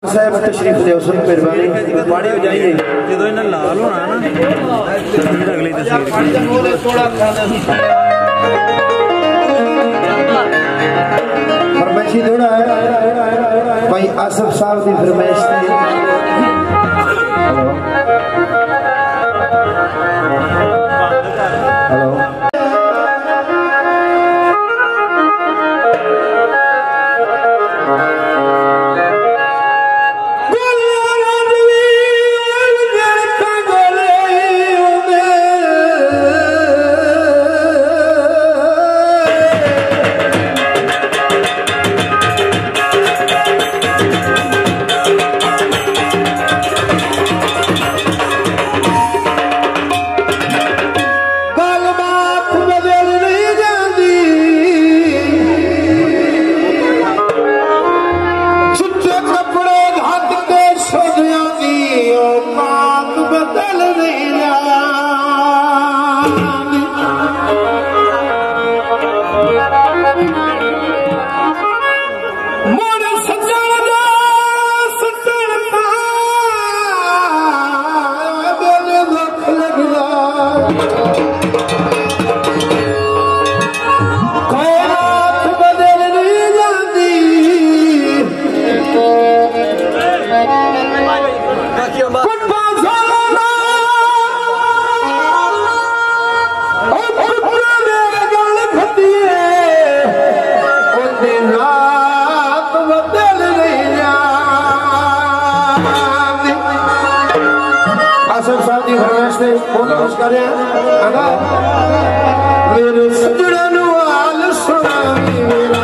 साहब तशरीफ दियो सुन मेहरबानी पानी हो जाइए जो इन्हें लाल होना ना फिर अगली तस्वीर फरमाइशी थोड़ा है भाई आसिफ साहब की फरमाइश हेलो मेरे सजड़ा नु हाल सुनावी मेरा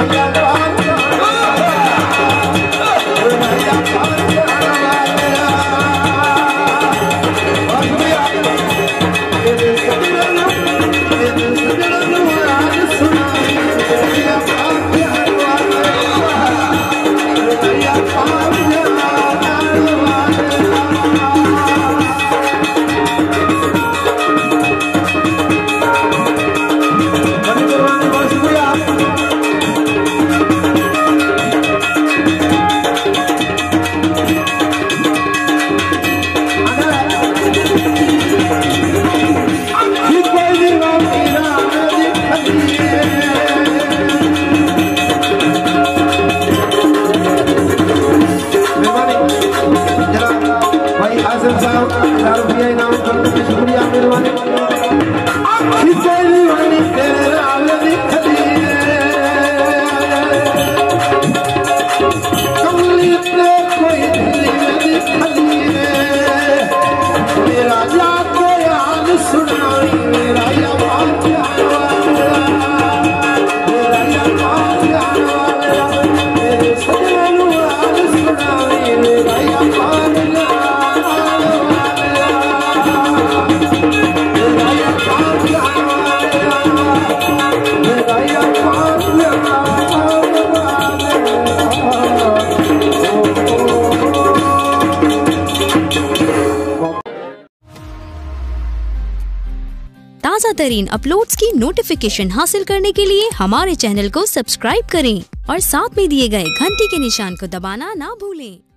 ताज़ा तरीन अपलोड्स की नोटिफिकेशन हासिल करने के लिए हमारे चैनल को सब्सक्राइब करें और साथ में दिए गए घंटी के निशान को दबाना ना भूलें।